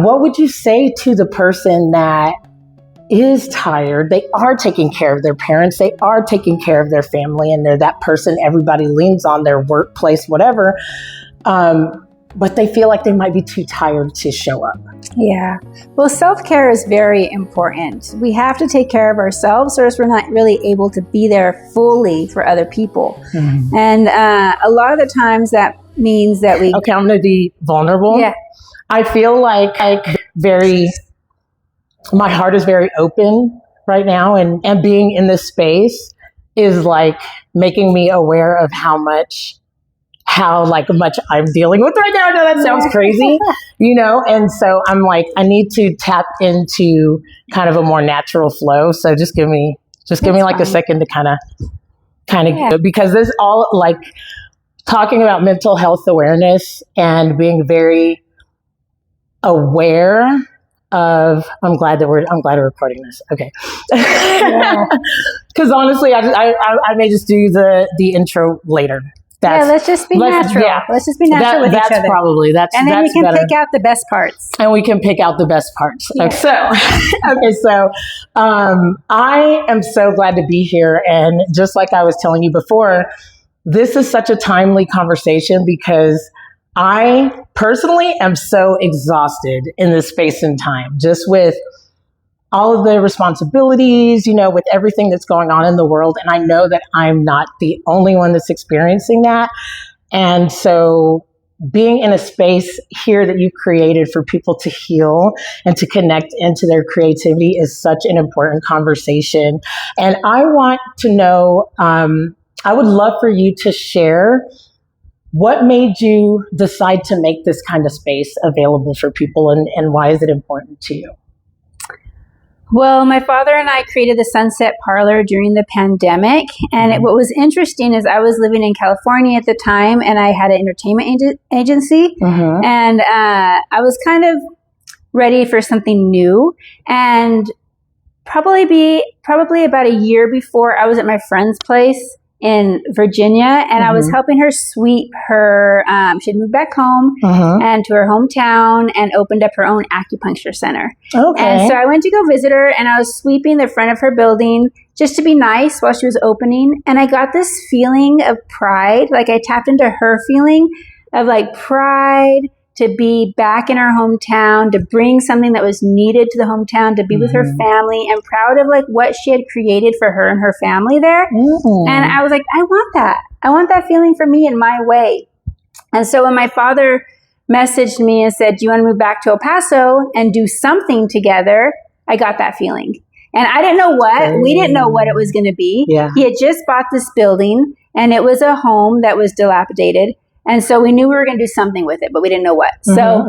What would you say to the person that is tired? They are taking care of their parents, they are taking care of their family, and they're that person everybody leans on, their workplace, whatever. But they feel like they might be too tired to show up. Yeah. Well, self-care is very important. We have to take care of ourselves, or else we're not really able to be there fully for other people. Mm-hmm. And a lot of the times that means that we... Okay, I'm going to be vulnerable. Yeah. I feel like my heart is very open right now, and being in this space is like making me aware of how much I'm dealing with right now. I know that sounds crazy, and so I'm like, I need to tap into kind of a more natural flow. So just give me like a second to kind of, because this all like talking about mental health awareness and being very aware of, I'm glad we're recording this. Okay. Cause honestly, I may just do the intro later. Let's just be natural. Yeah. Let's just be natural with each other. And then we can better. Pick out the best parts. And we can pick out the best parts. Yeah. So I am so glad to be here. And just like I was telling you before, this is such a timely conversation because I personally am so exhausted in this space and time, just with all of the responsibilities, with everything that's going on in the world. And I know that I'm not the only one that's experiencing that. And so being in a space here that you've created for people to heal and to connect into their creativity is such an important conversation. And I want to know, I would love for you to share what made you decide to make this kind of space available for people, and why is it important to you? Well, my father and I created the Sunset Parlor during the pandemic. And what was interesting is I was living in California at the time, and I had an entertainment agency. Mm-hmm. And I was kind of ready for something new. And probably about a year before, I was at my friend's place in Virginia, and I was helping her sweep her, she'd moved back home and to her hometown and opened up her own acupuncture center. Okay. And so I went to go visit her, and I was sweeping the front of her building just to be nice while she was opening. And I got this feeling of pride, like I tapped into her feeling of like pride to be back in her hometown, to bring something that was needed to the hometown, to be with her family, and proud of like what she had created for her and her family there. And I was like, I want that. I want that feeling for me in my way. And so when my father messaged me and said, do you want to move back to El Paso and do something together? I got that feeling. And I didn't know what. We didn't know what it was going to be. Yeah. He had just bought this building, and it was a home that was dilapidated. And so we knew we were going to do something with it, but we didn't know what. So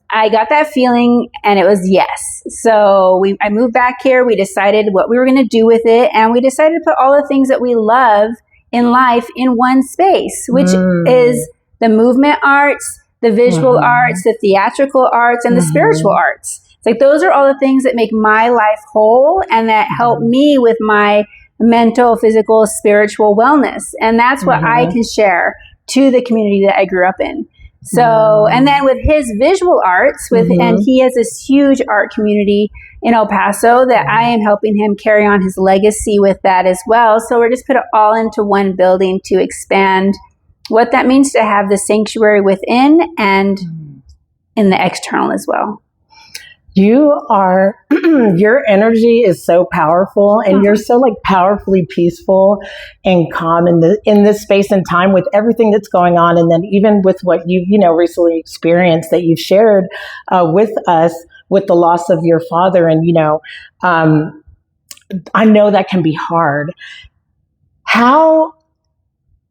I got that feeling, and it was yes. So I moved back here. We decided what we were going to do with it. And we decided to put all the things that we love in life in one space, which is the movement arts, the visual arts, the theatrical arts, and the spiritual arts. It's like those are all the things that make my life whole and that help me with my mental, physical, spiritual wellness. And that's what I can share to the community that I grew up in. So, and then with his visual arts, and he has this huge art community in El Paso that I am helping him carry on his legacy with that as well. So we're just put it all into one building to expand what that means to have the sanctuary within and in the external as well. Your energy is so powerful, and you're so like powerfully peaceful and calm in this space and time with everything that's going on. And then even with what you've, recently experienced that you've shared with us with the loss of your father. And, I know that can be hard. How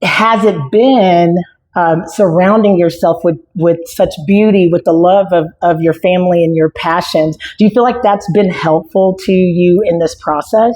has it been surrounding yourself with such beauty, with the love of your family and your passions? Do you feel like that's been helpful to you in this process?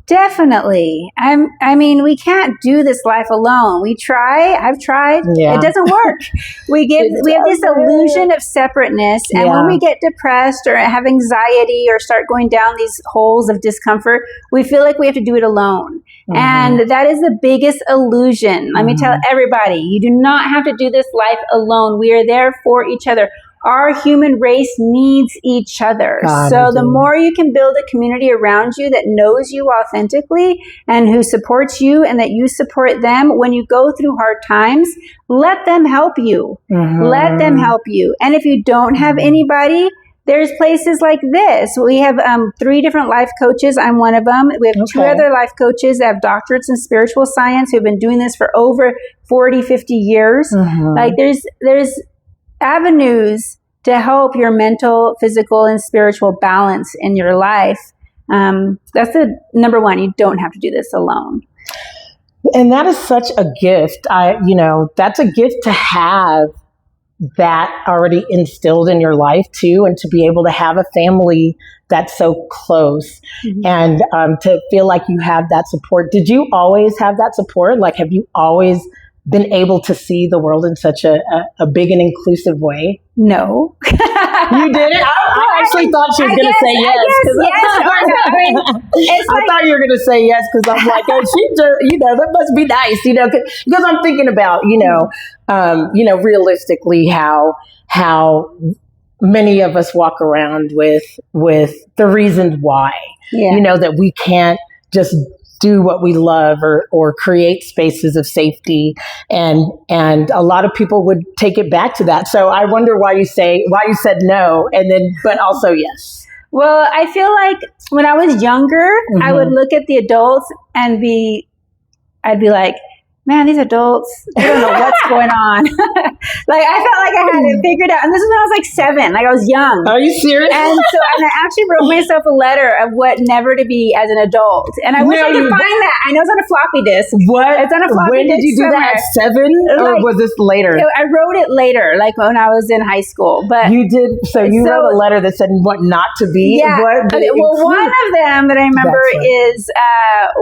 Definitely. I mean, we can't do this life alone. We try. I've tried. Yeah. It doesn't work. We have this illusion of separateness. And when we get depressed or have anxiety or start going down these holes of discomfort, we feel like we have to do it alone. And that is the biggest illusion. Let me tell everybody, you do not have to do this life alone. We are there for each other. our human race needs each other. So the more you can build a community around you that knows you authentically and who supports you and that you support them, when you go through hard times, let them help you. Let them help you. And if you don't have anybody, there's places like this. We have 3 different life coaches. I'm one of them. We have 2 other life coaches that have doctorates in spiritual science who have been doing this for over 40, 50 years. Like there's avenues to help your mental, physical, and spiritual balance in your life. That's the number one. You don't have to do this alone. And that is such a gift. That's a gift to have that already instilled in your life too, and to be able to have a family that's so close and to feel like you have that support. Did you always have that support? Like, have you always been able to see the world in such a big and inclusive way? No. You didn't? I actually thought she was going to say yes. I thought you were going to say yes because I'm like, oh, that must be nice, because I'm thinking about, realistically how many of us walk around with the reasons why, that we can't just do what we love or create spaces of safety. And a lot of people would take it back to that. So I wonder why you said no, but also yes. Well, I feel like when I was younger, I would look at the adults and I'd be like, man, these adults, they don't know what's going on. Like, I felt like I had it figured out. And this is when I was like 7, like I was young. Are you serious? And I actually wrote myself a letter of what never to be as an adult. And I wish I could find that. I know it's on a floppy disk. What? It's on a floppy disk. When did you do that? At 7? Or was this later? I wrote it later, like when I was in high school. But you did. So you wrote a letter that said what not to be? Yeah. What one of them that I remember is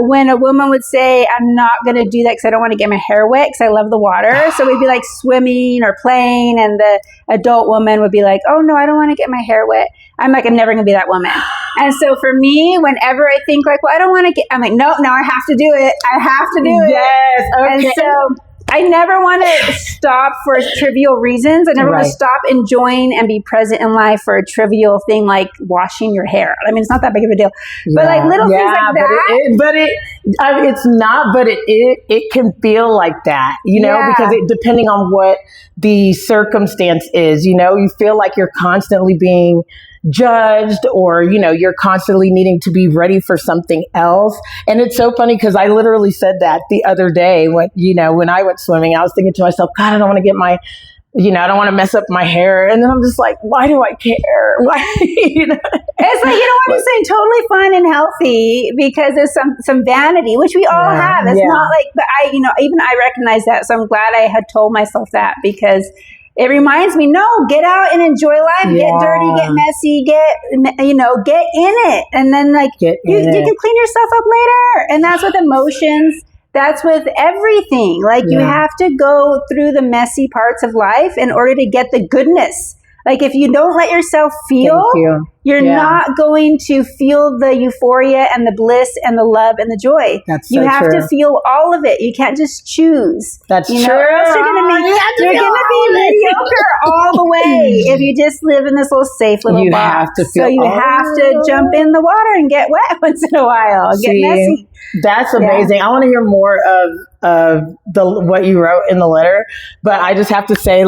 when a woman would say, I'm not going to do that because I don't want to get my hair wet because I love the water. So we'd be like swimming or playing, and the adult woman would be like, oh no, I don't want to get my hair wet. I'm like, I'm never going to be that woman. And so for me, whenever I think like, well, I don't want to get, I'm like, nope, now I have to do it. I have to do it. Yes. Okay. And so I never want to stop for trivial reasons. I never want to stop enjoying and be present in life for a trivial thing like washing your hair. I mean, it's not that big of a deal, but like little things like that. It's not. But it can feel like that, because depending on what the circumstance is, you feel like you're constantly being judged, or you're constantly needing to be ready for something else. And it's so funny because I literally said that the other day when I went swimming. I was thinking to myself, God, I don't want to get my I don't want to mess up my hair. And then I'm just like, why do I care? Why? It's like, what I'm saying, totally fun and healthy, because there's some vanity, which we all have. It's not like, but even I recognize that. So I'm glad I had told myself that, because it reminds me, no, get out and enjoy life, get dirty, get messy, get in it. And then you can clean yourself up later. And that's with emotions. That's with everything. Like you have to go through the messy parts of life in order to get the goodness. Like if you don't let yourself feel, you're not going to feel the euphoria and the bliss and the love and the joy. You have to feel all of it. You can't just choose. That's true. Or else you're going to be mediocre all the way if you just live in this little safe little box. So you have to jump in the water and get wet once in a while. Get messy. That's amazing. I want to hear more of what you wrote in the letter, but I just have to say,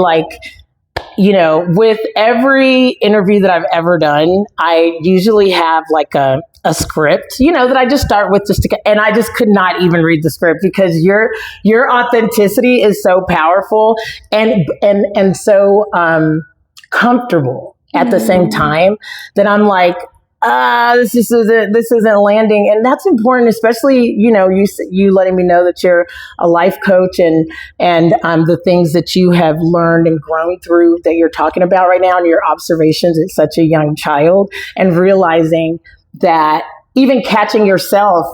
with every interview that I've ever done, I usually have like a script, that I just start with and I just could not even read the script because your authenticity is so powerful and so comfortable at the same time that I'm like, this isn't landing. And that's important, especially, you letting me know that you're a life coach and the things that you have learned and grown through that you're talking about right now and your observations at such a young child, and realizing that even catching yourself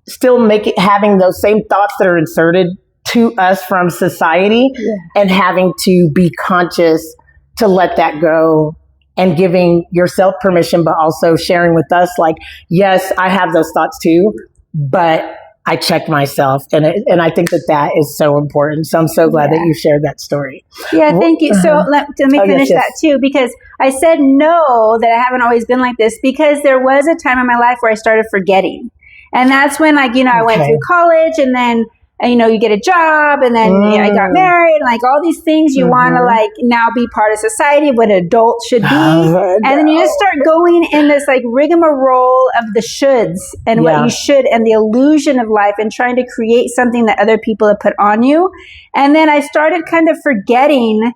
still having those same thoughts that are inserted to us from society and having to be conscious to let that go. And giving yourself permission, but also sharing with us, like, yes, I have those thoughts too, but I check myself, and I think that is so important. So I'm so glad that you shared that story. Yeah, thank you. So let me finish that too, because I said no, that I haven't always been like this, because there was a time in my life where I started forgetting. And that's when, like, you know, I went through college, and then, you know, you get a job, and then I got married, and like all these things you want to like now be part of society, what an adult should be. And then you just start going in this like rigmarole of the shoulds and what you should, and the illusion of life, and trying to create something that other people have put on you. And then I started kind of forgetting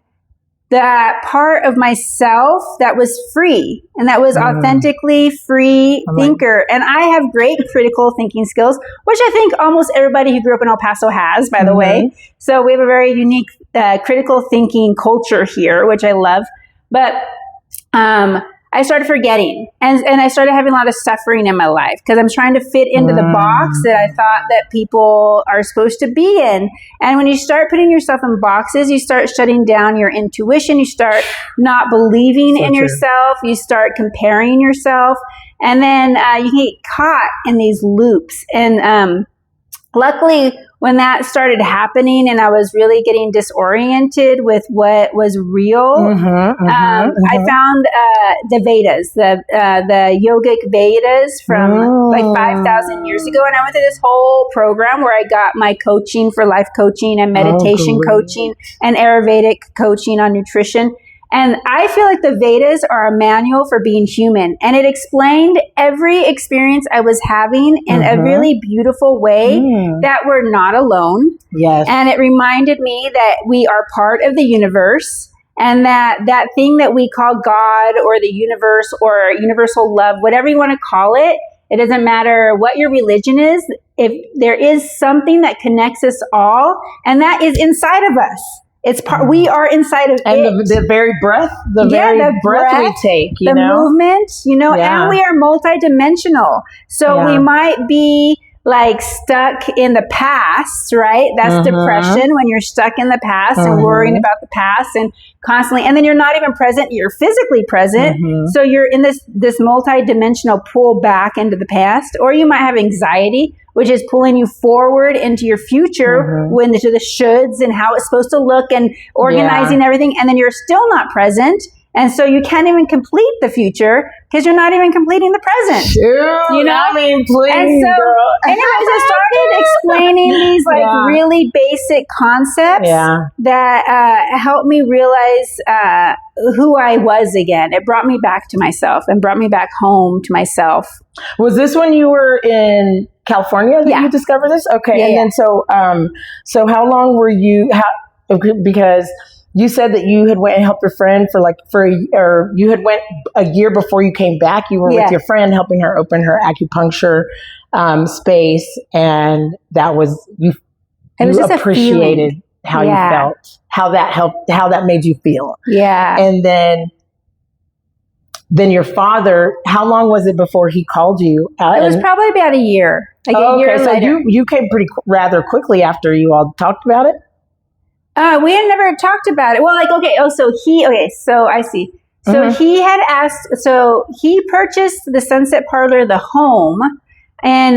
that part of myself that was free, and that was authentically free thinker. And I have great critical thinking skills, which I think almost everybody who grew up in El Paso has, by the way. So we have a very unique critical thinking culture here, which I love. But I started forgetting, and I started having a lot of suffering in my life, because I'm trying to fit into the box that I thought that people are supposed to be in. And when you start putting yourself in boxes, you start shutting down your intuition. You start not believing in yourself. You start comparing yourself. And then you get caught in these loops. And luckily, when that started happening and I was really getting disoriented with what was real, I found the Vedas, the yogic Vedas from like 5,000 years ago. And I went through this whole program where I got my coaching for life coaching and meditation coaching and Ayurvedic coaching on nutrition. And I feel like the Vedas are a manual for being human. And it explained every experience I was having in a really beautiful way, that we're not alone. Yes. And it reminded me that we are part of the universe, and that thing that we call God or the universe or universal love, whatever you want to call it, it doesn't matter what your religion is. If there is something that connects us all, and that is inside of us. It's part. We are inside of and it. The very breath, the breath we take, the movement, and we are multidimensional. So we might be like stuck in the past, right? That's depression, when you're stuck in the past and worrying about the past and constantly, and then you're not even present. You're physically present, so you're in this multidimensional pull back into the past, or you might have anxiety, which is pulling you forward into your future, into the shoulds and how it's supposed to look and organizing everything. And then you're still not present. And so you can't even complete the future because you're not even completing the present. I mean, please, and so, girl. Anyways, I started explaining these really basic concepts that helped me realize who I was again. It brought me back to myself and brought me back home to myself. Was this when you were in California that you discovered this? Okay. And then so how long were you, because you said that you had went and helped your friend or you had went a year before you came back. You were with your friend helping her open her acupuncture space, and that was you just appreciated how you felt, how that helped, how that made you feel. Yeah. And then your father, how long was it before he called you? It was probably about a year. A year so later. you came rather quickly after you all talked about it? We had never talked about it. Well, so I see. So he had asked, so he purchased the Sunset Parlor, the home, in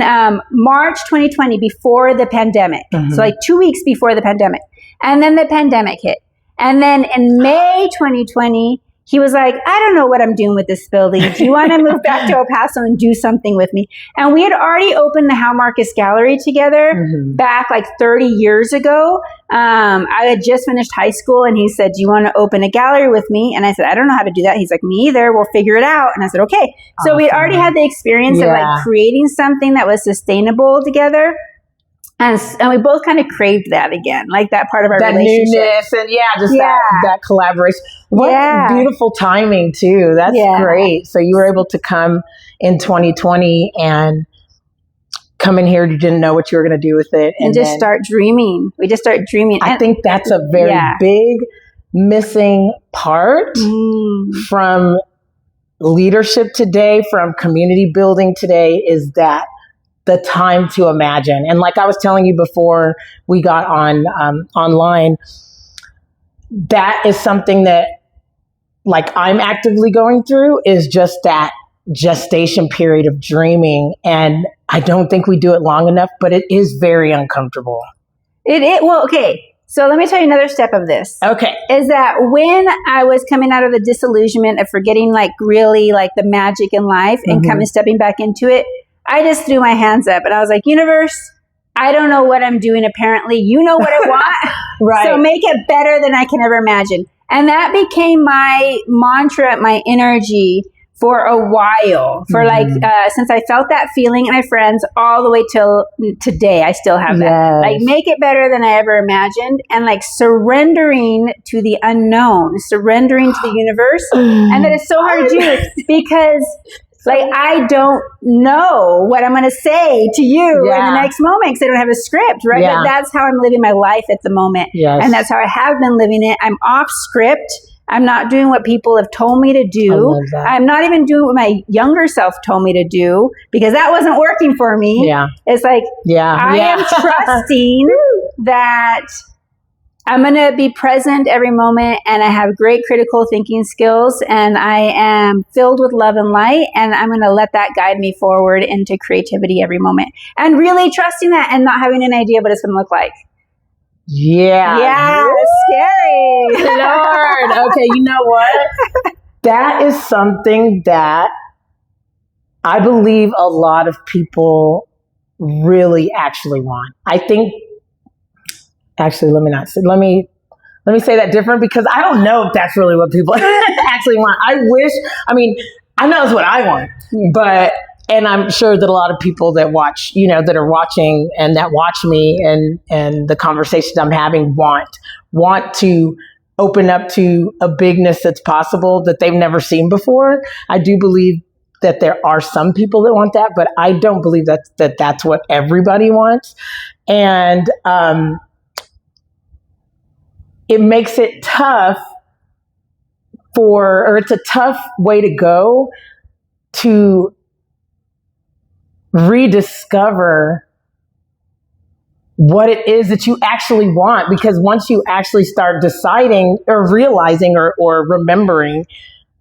March 2020, before the pandemic. So like 2 weeks before the pandemic. And then the pandemic hit. And then in May 2020, he was like, I don't know what I'm doing with this building. Do you want to move back to El Paso and do something with me? And we had already opened the How Marcus Gallery together back like 30 years ago. I had just finished high school, and he said, do you want to open a gallery with me? And I said, I don't know how to do that. He's like, me either. We'll figure it out. And I said, okay. So we had already had the experience of like creating something that was sustainable together. And we both kind of craved that again, like that part of our relationship. That newness and that collaboration. What beautiful timing too. That's great. So you were able to come in 2020 and come in here. You didn't know what you were going to do with it. And just start dreaming. We just start dreaming. I think that's a very big missing part from leadership today, from community building today, is that the time to imagine. And like I was telling you before we got on online, that is something that like I'm actively going through, is just that gestation period of dreaming. And I don't think we do it long enough, but it is very uncomfortable. Well, okay. So let me tell you another step of this. Okay. Is that when I was coming out of the disillusionment of forgetting like really like the magic in life and stepping back into it, I just threw my hands up and I was like, universe, I don't know what I'm doing. Apparently, you know what I want. Right. So make it better than I can ever imagine. And that became my mantra, my energy for a while, for since I felt that feeling in my friends all the way till today, I still have that. Yes. Like, make it better than I ever imagined, and like surrendering to the unknown, surrendering to the universe. And that is so hard to do because like, I don't know what I'm going to say to you in the next moment because I don't have a script, right? Yeah. But that's how I'm living my life at the moment. Yes. And that's how I have been living it. I'm off script. I'm not doing what people have told me to do. I love that. I'm not even doing what my younger self told me to do because that wasn't working for me. Yeah. It's like, I am trusting that I'm going to be present every moment, and I have great critical thinking skills, and I am filled with love and light, and I'm going to let that guide me forward into creativity every moment. And really trusting that and not having an idea what it's going to look like. Yeah. Yeah, it's scary. Lord. Okay, you know what? That is something that I believe a lot of people really actually want. I think, actually, let me say that different because I don't know if that's really what people actually want. I know it's what I want, and I'm sure that a lot of people that watch, that are watching and that watch me and the conversations I'm having want to open up to a bigness that's possible that they've never seen before. I do believe that there are some people that want that, but I don't believe that's what everybody wants. And it makes it tough it's a tough way to go to rediscover what it is that you actually want, because once you actually start deciding or realizing or remembering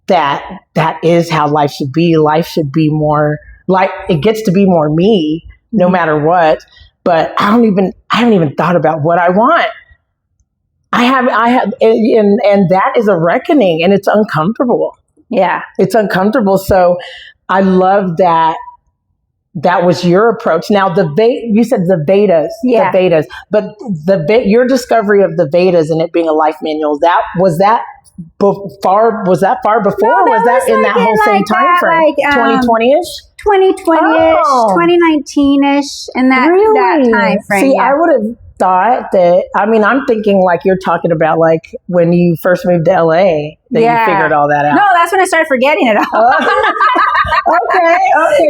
that is how life should be more like, it gets to be more me no matter what. But I haven't even thought about what I want. I have, and that is a reckoning, and it's uncomfortable. Yeah. It's uncomfortable. So I love that was your approach. Now, you said the Vedas, but your discovery of the Vedas and it being a life manual, was that far before? No, or was that in that whole same time frame? 2020-ish? 2020-ish, 2019-ish, in that time frame. See, I would have thought that, I'm thinking like you're talking about like when you first moved to LA that you figured all that out. No, that's when I started forgetting it all. Okay.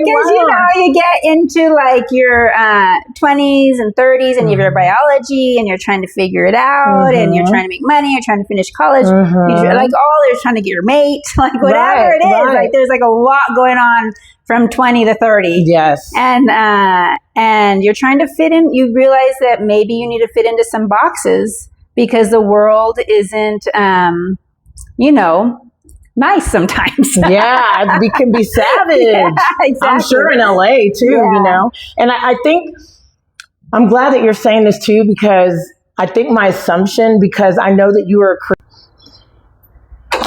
Because you get into like your 20s and 30s and you have your biology and you're trying to figure it out and you're trying to make money, you're trying to finish college, you're trying to get your mate, like whatever it is. Like there's like a lot going on from 20 to 30. Yes. And you're trying to fit in. You realize that maybe you need to fit into some boxes because the world isn't, nice sometimes. Yeah, we can be savage. Yeah, exactly. I'm sure in LA too, And I think, I'm glad that you're saying this too, because I think my assumption, because I know that you are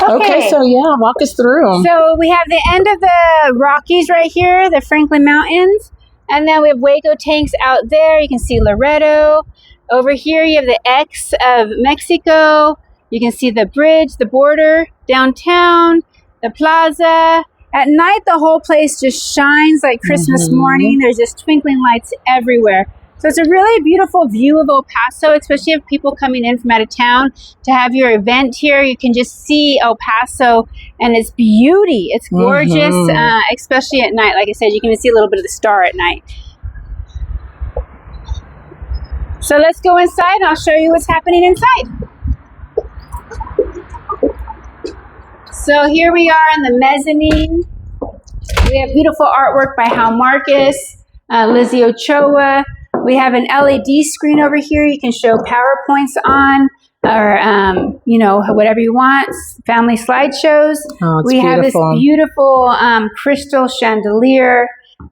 Okay, so walk us through. So we have the end of the Rockies right here, the Franklin Mountains. And then we have Waco tanks out there. You can see Laredo. Over here you have the X of Mexico. You can see the bridge, the border, downtown, the plaza. At night, the whole place just shines like Christmas morning. There's just twinkling lights everywhere. So it's a really beautiful view of El Paso, especially if people coming in from out of town to have your event here. You can just see El Paso and its beauty. It's gorgeous, especially at night. Like I said, you can even see a little bit of the star at night. So let's go inside and I'll show you what's happening inside. So here we are in the mezzanine. We have beautiful artwork by Hal Marcus, Lizzie Ochoa. We have an LED screen over here you can show PowerPoints on. or whatever you want. Family slideshows. Oh, it's we have this beautiful crystal chandelier,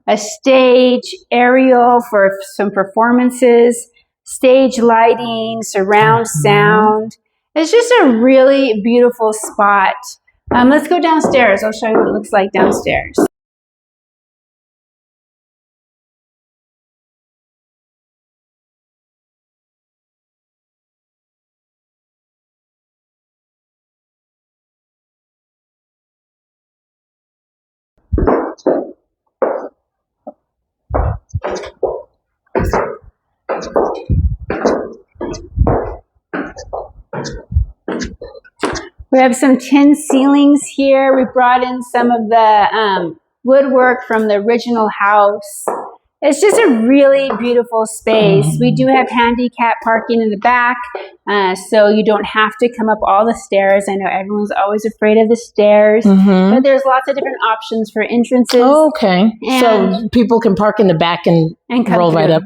a stage, aerial for some performances, stage lighting, surround sound. It's just a really beautiful spot. Let's go downstairs. I'll show you what it looks like downstairs. We have some tin ceilings here. We brought in some of the woodwork from the original house. It's just a really beautiful space. We do have handicap parking in the back, so you don't have to come up all the stairs. I know everyone's always afraid of the stairs, but there's lots of different options for entrances. Oh, okay. So people can park in the back and roll right up.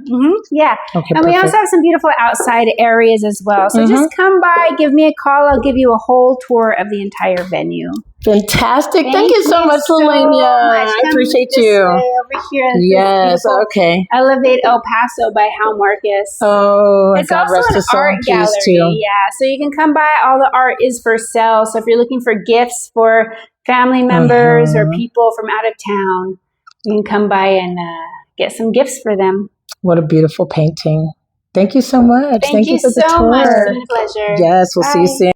Yeah. Okay, and we also have some beautiful outside areas as well. So just come by, give me a call. I'll give you a whole tour of the entire venue. Fantastic. Thank you so much, Leilainia. I appreciate you. Over here. Yes, okay. Elevate El Paso by Hal Marcus. Oh, it's God also rest an his soul art gallery. too. Yeah, so you can come by. All the art is for sale. So if you're looking for gifts for family members or people from out of town, you can come by and get some gifts for them. What a beautiful painting. Thank you so much. Thank you for the so tour. much. It's been a pleasure. Yes, we'll see you soon.